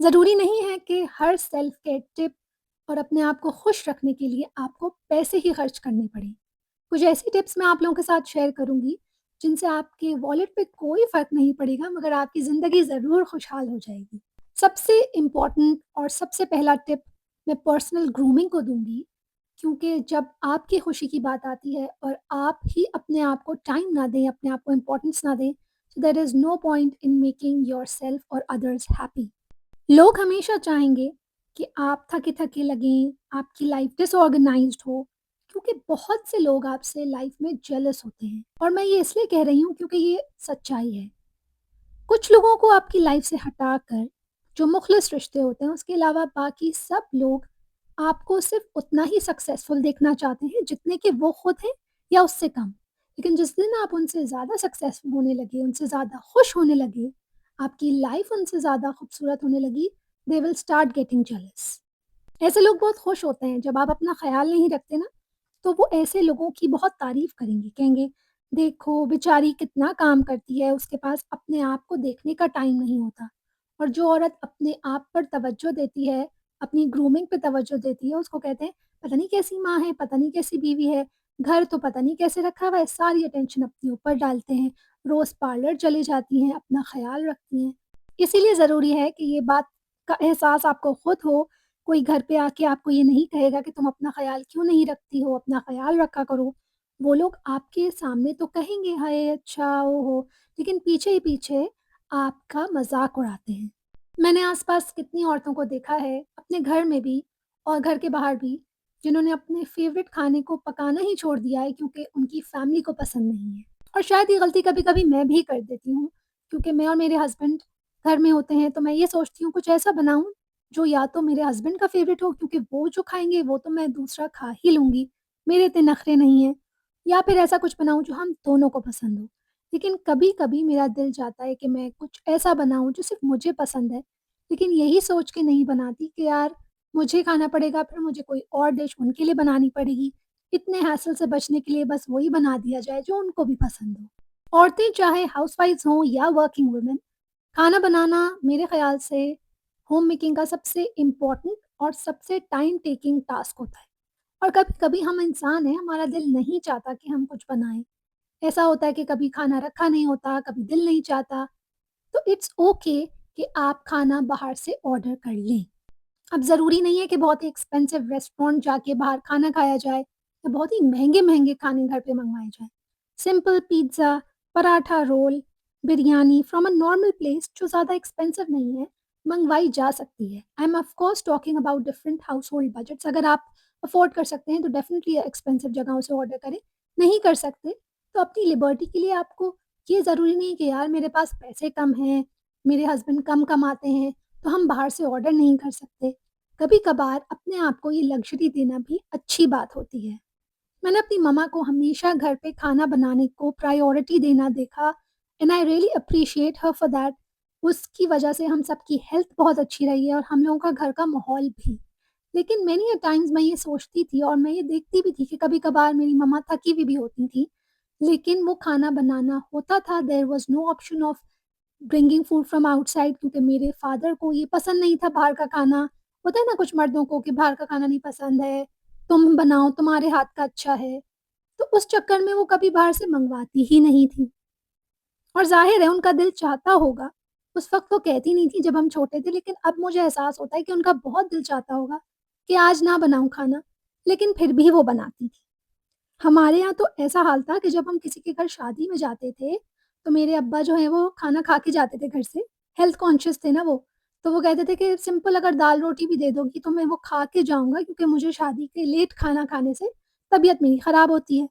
ज़रूरी नहीं है कि हर सेल्फ केयर टिप और अपने आप को खुश रखने के लिए आपको पैसे ही खर्च करने पड़ें। कुछ ऐसी टिप्स मैं आप लोगों के साथ शेयर करूँगी, जिनसे आपके वॉलेट पे कोई फ़र्क नहीं पड़ेगा मगर आपकी ज़िंदगी ज़रूर खुशहाल हो जाएगी। सबसे इम्पोर्टेंट और सबसे पहला टिप मैं पर्सनल ग्रूमिंग को दूँगी, क्योंकि जब आपकी खुशी की बात आती है और आप ही अपने आप को टाइम ना दें, अपने आप को इम्पोर्टेंस ना दें, so there is no point in making yourself और अदर्स हैप्पी। लोग हमेशा चाहेंगे कि आप थके-थके लगें, आपकी लाइफ डिसऑर्गनाइज़्ड हो, क्योंकि बहुत से लोग आपसे लाइफ में जेलस होते हैं और मैं ये इसलिए कह रही हूँ क्योंकि ये सच्चाई है। कुछ लोगों को आपकी लाइफ से हटाकर जो मुख़लिस रिश्ते होते हैं, उसके अलावा बाकी सब लोग आपको सिर्फ़ उतना ही सक्सेसफुल देखना चाहते हैं, जितने कि वो खुद हैं या उससे कम। लेकिन जिस दिन आप उनसे ज़्यादा सक्सेसफुल होने लगे, उनसे ज़्यादा खुश होने लगे, आपकी लाइफ उनसे ज़्यादा खूबसूरत होने लगी, they will start getting jealous. ऐसे लोग बहुत खुश होते हैं, जब आप अपना ख़्याल नहीं रखते ना, तो वो ऐसे लोगों की बहुत तारीफ़ करेंगे, कहेंगे, "देखो बेचारी कितना काम करती है, उसके पास अपने आप को देखने का टाइम नहीं होता।" और जो औरत अपने आप पर तवज्जो देती है, अपनी ग्रूमिंग पे तवज्जो देती है, उसको कहते हैं, "पता नहीं कैसी माँ है, पता नहीं कैसी बीवी है, घर तो पता नहीं कैसे रखा हुआ है, सारी अटेंशन अपने ऊपर डालते हैं, रोज़ पार्लर चली जाती हैं, अपना ख़्याल रखती हैं।" इसीलिए ज़रूरी है कि ये बात का एहसास आपको खुद हो, कोई घर पे आके आपको ये नहीं कहेगा कि तुम अपना ख़्याल क्यों नहीं रखती हो, अपना ख़्याल रखा करो। वो लोग आपके सामने तो कहेंगे हाय अच्छा, ओहो! लेकिन पीछे ही पीछे आपका मज़ाक उड़ाते हैं। मैंने आस-पास कितनी औरतों को देखा है, अपने घर में भी और घर के बाहर भी, जिन्होंने अपने फ़ेवरेट खाने को पकाना ही छोड़ दिया है क्योंकि उनकी फ़ैमिली को पसंद नहीं है। और शायद ये गलती कभी-कभी मैं भी कर देती हूँ, क्योंकि मैं और मेरे हस्बैंड घर में होते हैं, तो मैं ये सोचती हूँ कुछ ऐसा बनाऊँ जो या तो मेरे हस्बैंड का फ़ेवरेट हो, क्योंकि वो जो खाएँगे वो तो मैं दूसरा खा ही लूँगी, मेरे इतने नखरे नहीं हैं, या फिर ऐसा कुछ बनाऊँ जो हम दोनों को पसंद हो। लेकिन कभी-कभी मेरा दिल चाहता है कि मैं कुछ ऐसा बनाऊँ जो सिर्फ़ मुझे पसंद है, लेकिन यही सोच के नहीं बनाती कि यार मुझे खाना पड़ेगा, फिर मुझे कोई और डिश उनके लिए बनानी पड़ेगी। इतने हैसल से बचने के लिए बस वही बना दिया जाए जो उनको भी पसंद हो। औरतें चाहे हाउसवाइफ्स हों या वर्किंग वुमेन, खाना बनाना मेरे ख़्याल से होम मेकिंग का सबसे इम्पोर्टेंट और सबसे टाइम टेकिंग टास्क होता है। और कभी-कभी हम इंसान हैं, हमारा दिल नहीं चाहता कि हम कुछ बनाएँ। ऐसा होता है कि कभी खाना रखा नहीं होता, कभी दिल नहीं चाहता, तो इट्स ओके कि आप खाना बाहर से ऑर्डर कर लें। अब ज़रूरी नहीं है कि बहुत ही एक्सपेंसिव रेस्टोरेंट जाके बाहर खाना खाया जाए या बहुत ही महँगे-महँगे खाने घर पे मँगवाए जाएँ। Simple pizza, paratha roll, biryani from a normal place जो ज़्यादा एक्सपेंसिव नहीं है, मँगवाई जा सकती है। I am of course talking about different household budgets. अगर आप अफ़ोर्ड कर सकते हैं तो डेफिनिटली एक्सपेंसिव जगहों से ऑर्डर करें। नहीं कर सकते तो अपनी लिबर्टी के लिए आपको ये ज़रूरी नहीं कि यार मेरे पास पैसे कम हैं, मेरे हस्बैंड कम कमाते हैं, तो हम बाहर से ऑर्डर नहीं कर सकते। कभी-कभार अपने आप को ये लग्ज़री देना भी अच्छी बात होती है। मैंने अपनी मम्मा को हमेशा घर पे खाना बनाने को प्रायोरिटी देना देखा, and I really appreciate her for that. उसकी वजह से हम सबकी हेल्थ बहुत अच्छी रही है और हम लोगों का घर का माहौल भी। लेकिन मेनी अ टाइम्स मैं ये सोचती थी और मैं ये देखती भी थी कि कभी-कभार मेरी मम्मा थकी हुई भी होती थी, लेकिन वो खाना बनाना होता था, there was no option of bringing food from outside, क्योंकि मेरे फादर को ये पसंद नहीं था बाहर का खाना। होता है ना कुछ मर्दों को कि बाहर का खाना नहीं पसंद है, तुम बनाओ, तुम्हारे हाथ का अच्छा है। तो उस चक्कर में वो कभी बाहर से मँगवाती ही नहीं थी और ज़ाहिर है उनका दिल चाहता होगा। उस वक़्त वो कहती नहीं थी जब हम छोटे थे, लेकिन अब मुझे एहसास होता है कि उनका बहुत दिल चाहता होगा कि आज ना बनाऊँ खाना, लेकिन फिर भी वो बनाती थी। हमारे यहाँ तो ऐसा हाल था कि जब हम किसी के घर शादी में जाते थे, तो मेरे अब्बा जो हैं वो खाना खा के जाते थे घर से, हेल्थ कॉन्शियस थे ना वो। तो वो कहते थे कि सिंपल अगर दाल-रोटी भी दे दोगी तो मैं वो खा के जाऊँगा, क्योंकि मुझे शादी के लेट खाना खाने से तबीयत मेरी खराब होती है।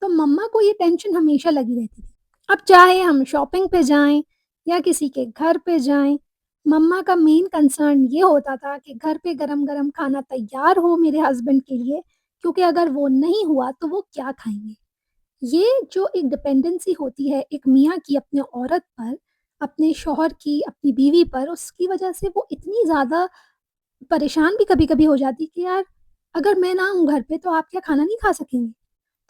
तो मम्मा को ये टेंशन हमेशा लगी रहती थी। अब चाहे हम शॉपिंग पे जाएँ या किसी के घर पे जाएँ, मम्मा का मेन कंसर्न ये होता था कि घर पे गरम-गरम खाना तैयार हो मेरे हस्बैंड के लिए, क्योंकि अगर वो नहीं हुआ तो वो क्या खाएँगे? ये जो एक डिपेंडेंसी होती है एक मियाँ की अपने औरत पर, अपने शौहर की अपनी बीवी पर, उसकी वजह से वो इतनी ज़्यादा परेशान भी कभी-कभी हो जाती कि यार अगर मैं ना हूँ घर पे तो आप क्या खाना नहीं खा सकेंगे?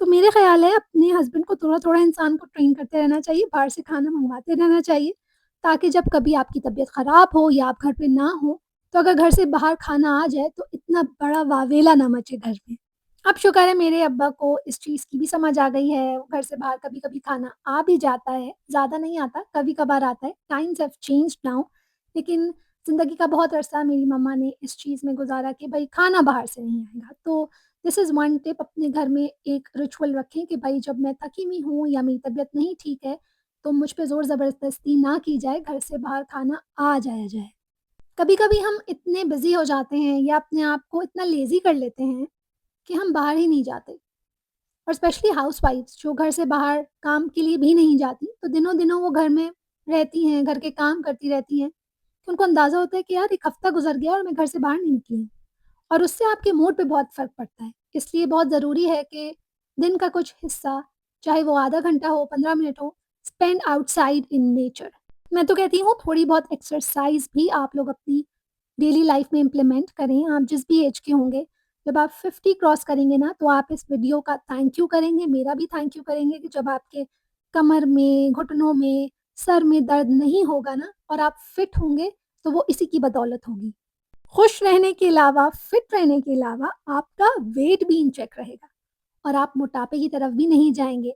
तो मेरे ख़्याल है अपने हस्बैंड को थोड़ा-थोड़ा इंसान को ट्रेन करते रहना चाहिए, बाहर से खाना मँगवाते रहना चाहिए, ताकि जब कभी आपकी तबीयत ख़राब हो या आप घर पे ना हो, तो अगर घर से बाहर खाना आ जाए तो इतना बड़ा वावेला ना मचे घर में। अब शुक्र है मेरे अब्बा को इस चीज़ की भी समझ आ गई है, घर से बाहर कभी-कभी खाना आ भी जाता है, ज़्यादा नहीं आता, कभी-कभार आता है। टाइम्स हैव चेंज्ड नाउ, लेकिन ज़िंदगी का बहुत अरसा मेरी मम्मा ने इस चीज़ में गुज़ारा कि भई खाना बाहर से नहीं आएगा। तो दिस इज़ वन टिप, अपने घर में एक रिचुअल रखें कि भई जब मैं थकी हुई हूँ या मेरी तबीयत नहीं ठीक है, तो मुझ पे ज़ोर ज़बरदस्ती ना की जाए, घर से बाहर खाना आ जाया जाए। कभी-कभी हम इतने बिज़ी हो जाते हैं या अपने आप को इतना लेज़ी कर लेते हैं कि हम बाहर ही नहीं जाते। और स्पेशली हाउसवाइफ्स जो घर से बाहर काम के लिए भी नहीं जाती, तो दिनों-दिनों वो घर में रहती हैं, घर के काम करती रहती हैं, तो उनको अंदाज़ा होता है कि यार 1 हफ़्ता गुज़र गया और मैं घर से बाहर नहीं निकली हूँ, और उससे आपके मूड पे बहुत फ़र्क पड़ता है। इसलिए बहुत ज़रूरी है कि दिन का कुछ हिस्सा, चाहे वो आधा घंटा हो, 15 मिनट हो, स्पेंड आउटसाइड इन नेचर। मैं तो कहती हूँ थोड़ी बहुत एक्सरसाइज़ भी आप लोग अपनी डेली लाइफ में इम्प्लीमेंट करें। आप जिस भी एज के होंगे, जब आप 50 क्रॉस करेंगे ना, तो आप इस वीडियो का थैंक यू करेंगे, मेरा भी थैंक यू करेंगे कि जब आपके कमर में, घुटनों में, सर में दर्द नहीं होगा ना और आप फिट होंगे, तो वो इसी की बदौलत होगी। खुश रहने के अलावा, फिट रहने के अलावा आपका वेट भी इन चेक रहेगा और आप मोटापे की तरफ भी नहीं जाएँगे।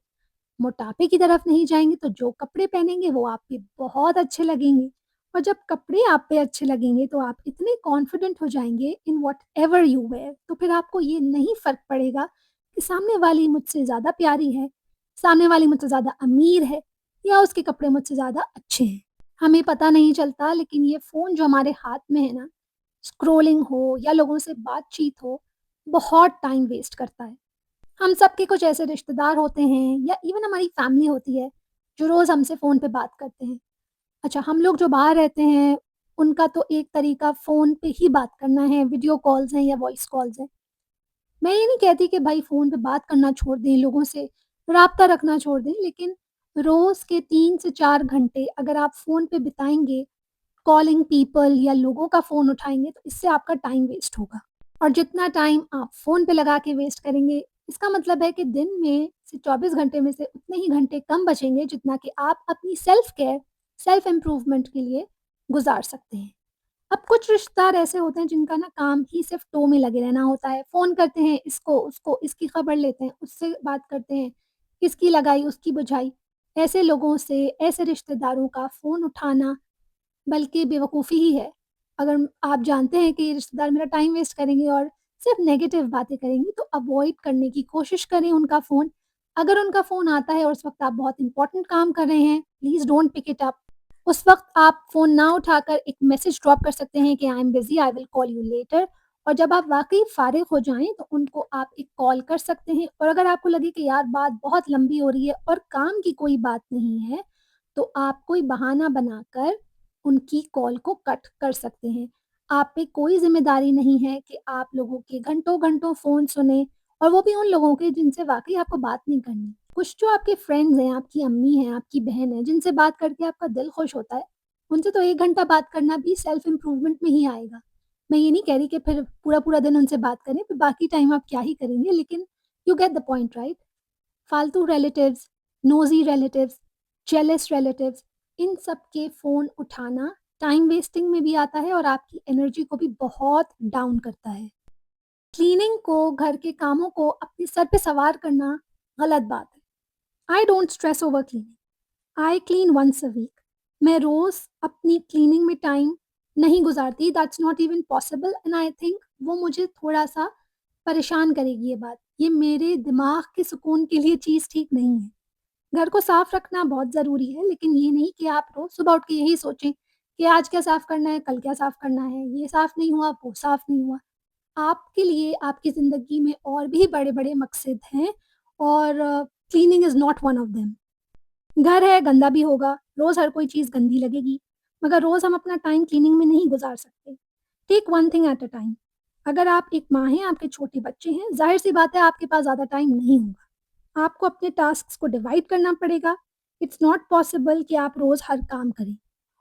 मोटापे की तरफ नहीं जाएँगे तो जो कपड़े पहनेंगे वो आप पे बहुत अच्छे लगेंगे, और जब कपड़े आप पे अच्छे लगेंगे तो आप इतने कॉन्फिडेंट हो जाएँगे इन व्हाटएवर यू वियर, तो फिर आपको ये नहीं फ़र्क पड़ेगा कि सामने वाली मुझसे ज़्यादा प्यारी है, सामने वाली मुझसे ज़्यादा अमीर है या उसके कपड़े मुझसे ज़्यादा अच्छे हैं। हमें पता नहीं चलता, लेकिन ये फ़ोन जो हमारे हाथ में है ना, स्क्रॉलिंग हो या लोगों से बातचीत हो, बहुत टाइम वेस्ट करता है। हम सबके कुछ ऐसे रिश्तेदार होते हैं या इवन हमारी फैमिली होती है, जो रोज़ हमसे फ़ोन पे बात करते हैं। अच्छा, हम लोग जो बाहर रहते हैं, उनका तो एक तरीका फ़ोन पे ही बात करना है, वीडियो कॉल्स हैं या वॉइस कॉल्स हैं। मैं ये नहीं कहती कि भाई फ़ोन पे बात करना छोड़ दें, लोगों से राब्ता रखना छोड़ दें, लेकिन रोज़ के 3 से 4 घंटे अगर आप फ़ोन पे बिताएँगे, कॉलिंग पीपल या लोगों का फ़ोन उठाएँगे, तो इससे आपका टाइम वेस्ट होगा। और जितना टाइम आप फ़ोन पे लगा के वेस्ट करेंगे, इसका मतलब है कि दिन में से 24 घंटे में से उतने ही घंटे कम बचेंगे जितना कि आप अपनी सेल्फ केयर, सेल्फ इम्प्रूवमेंट के लिए गुज़ार सकते हैं। अब कुछ रिश्तेदार ऐसे होते हैं जिनका ना काम ही सिर्फ़ टो में लगे रहना होता है। फ़ोन करते हैं इसको, उसको, इसकी खबर लेते हैं, उससे बात करते हैं, इसकी लगाई, उसकी बुझाई। ऐसे लोगों से, ऐसे रिश्तेदारों का फ़ोन उठाना बल्कि बेवकूफ़ी ही है। अगर आप जानते हैं कि ये रिश्तेदार मेरा टाइम वेस्ट करेंगे और सिर्फ़ नेगेटिव बातें करेंगे, तो अवॉइड करने की कोशिश करें उनका फ़ोन। अगर उनका फ़ोन आता है और उस वक़्त आप बहुत इम्पोर्टेंट काम कर रहे हैं, please don't pick it up. उस वक़्त आप फ़ोन ना उठाकर एक मैसेज ड्रॉप कर सकते हैं कि I am busy, I will call you later. और जब आप वाक़ई फ़ारिग हो जाएँ, तो उनको आप एक कॉल कर सकते हैं, और अगर आपको लगे कि यार बात बहुत लंबी हो रही है और काम की कोई बात नहीं है, तो आप कोई बहाना बनाकर उनकी कॉल को कट कर सकते हैं। आप पे कोई ज़िम्मेदारी नहीं है कि आप लोगों के घंटों-घंटों फ़ोन सुनें, और वो भी उन लोगों के जिनसे वाक़ई आपको बात नहीं करनी। कुछ जो आपके फ्रेंड्स हैं, आपकी अम्मी हैं, आपकी बहन है, जिनसे बात करके आपका दिल खुश होता है, उनसे तो 1 घंटा बात करना भी सेल्फ इम्प्रूवमेंट में ही आएगा। मैं ये नहीं कह रही कि फिर पूरा-पूरा दिन उनसे बात करें, फिर बाकी टाइम आप क्या ही करेंगे, लेकिन you get the point right? फालतू रिलेटिव्स, नोज़ी रिलेटिव्स, जेलस रिलेटिव्स, इन सब के फ़ोन उठाना टाइम वेस्टिंग में भी आता है और आपकी एनर्जी को भी बहुत डाउन करता है। क्लीनिंग को, घर के कामों को अपने सर पे सवार करना गलत बात है। I don't stress over cleaning, I clean once a week. मैं रोज़ अपनी क्लीनिंग में टाइम नहीं गुज़ारती, that's not even possible, and I think वो मुझे थोड़ा-सा परेशान करेगी ये बात। ये मेरे दिमाग के सुकून के लिए चीज़ ठीक नहीं है। घर को साफ रखना बहुत ज़रूरी है, लेकिन ये नहीं कि आप रोज़ सुबह उठ के यही सोचें कि आज क्या साफ करना है, कल क्या साफ करना है, ये साफ नहीं हुआ, वो साफ नहीं हुआ। आपके लिए आपकी ज़िंदगी में और भी बड़े-बड़े मकसद हैं, और cleaning is not one of them. घर है, गंदा भी होगा, रोज़ हर कोई चीज़ गंदी लगेगी, मगर रोज़ हम अपना टाइम क्लीनिंग में नहीं गुज़ार सकते। Take one thing at a time. अगर आप एक माँ हैं, आपके छोटे बच्चे हैं, ज़ाहिर-सी बात है आपके पास ज़्यादा टाइम नहीं होगा। आपको अपने टास्क्स को डिवाइड करना पड़ेगा। इट्स नॉट पॉसिबल कि आप रोज़ हर काम करें।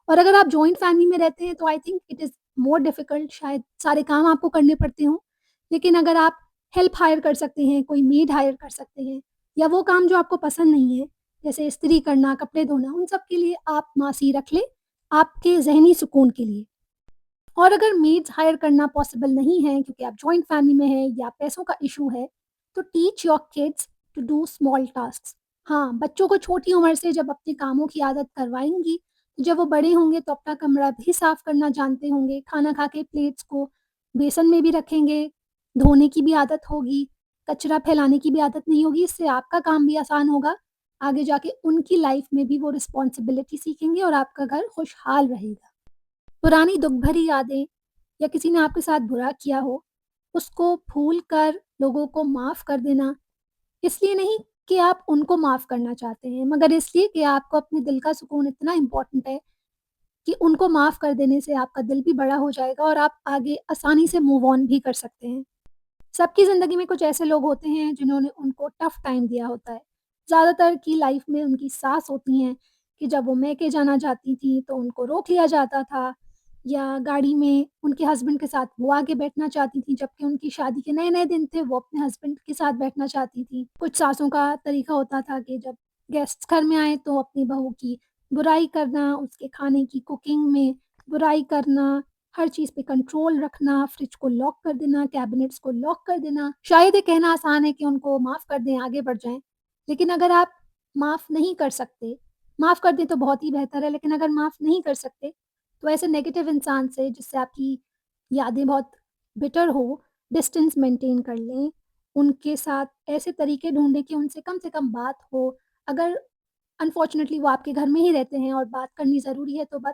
और अगर आप जॉइंट फैमिली में रहते हैं, तो I think it is more difficult, शायद सारे काम आपको करने पड़ते हों। लेकिन अगर आप हेल्प हायर कर सकते हैं, कोई मेड हायर कर सकते हैं, या वो काम जो आपको पसंद नहीं है, जैसे इस्त्री करना, कपड़े धोना, उन सब के लिए आप मासी रख लें, आपके ज़हनी सुकून के लिए। और अगर मेड्स हायर करना पॉसिबल नहीं है क्योंकि आप जॉइंट फैमिली में हैं या पैसों का इशू है, तो teach your kids to do small tasks. हाँ, बच्चों को छोटी उम्र से जब अपने कामों की आदत करवाएँगी, तो जब वो बड़े होंगे तो अपना कमरा भी साफ करना जानते होंगे, खाना खा के प्लेट्स को बेसन में भी रखेंगे, धोने की भी आदत होगी, कचरा फैलाने की भी आदत नहीं होगी, इससे आपका काम भी आसान होगा। आगे जाके उनकी लाइफ में भी वो रिस्पॉन्सिबिलिटी सीखेंगे और आपका घर खुशहाल रहेगा। पुरानी दुःख भरी यादें या किसी ने आपके साथ बुरा किया हो, उसको भूल कर लोगों को माफ़ कर देना, इसलिए नहीं कि आप उनको माफ़ करना चाहते हैं, मगर इसलिए कि आपको अपने दिल का सुकून इतना इम्पोर्टेंट है कि उनको माफ़ कर देने से आपका दिल भी बड़ा हो जाएगा और आप आगे आसानी से मूव ऑन भी कर सकते हैं। सबकी ज़िंदगी में कुछ ऐसे लोग होते हैं जिन्होंने उनको टफ़ टाइम दिया होता है। ज़्यादातर की लाइफ़ में उनकी सास होती हैं कि जब वो मैके जाना चाहती थीं तो उनको रोक लिया जाता था या गाड़ी में उनके हस्बैंड के साथ वो आगे बैठना चाहती थीं जबकि उनकी शादी के नए-नए दिन थे, वो अपने हस्बैंड के साथ बैठना चाहती थीं। कुछ सासों का तरीका होता था कि जब गेस्ट्स घर में आए तो अपनी बहू की बुराई करना, उसके खाने की कुकिंग में बुराई करना, हर चीज़ पे कंट्रोल रखना, फ्रिज को लॉक कर देना, कैबिनेट्स को लॉक कर देना। शायद ये कहना आसान है कि उनको माफ़ कर दें, आगे बढ़ जाएँ। लेकिन अगर आप माफ़ नहीं कर सकते, माफ़ कर दें तो बहुत ही बेहतर है, लेकिन अगर माफ़ नहीं कर सकते, तो ऐसे नेगेटिव इंसान से जिससे आपकी यादें बहुत बिटर हो, डिस्टेंस मेंटेन कर लें। उनके साथ ऐसे तरीके ढूँढें कि उनसे कम से कम बात हो। अगर अनफॉर्च्युनेटली वो आपके घर में ही रहते हैं और बात करनी ज़रूरी है तो बस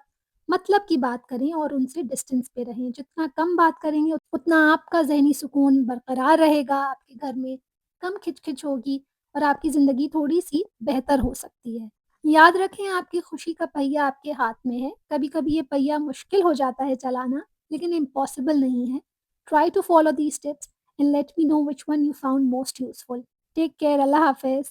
मतलब की बात करें और उनसे डिस्टेंस पे रहें। जितना कम बात करेंगे उतना आपका ज़हनी सुकून बरकरार रहेगा, आपके घर में कम खिच-खिच होगी और आपकी ज़िंदगी थोड़ी-सी बेहतर हो सकती है। याद रखें आपकी खुशी का पहिया आपके हाथ में है। कभी-कभी ये पहिया मुश्किल हो जाता है चलाना, लेकिन इम्पॉसिबल नहीं है। Try to follow these tips and let me know which one you found most useful. Take care, अल्लाह हाफ़िज़।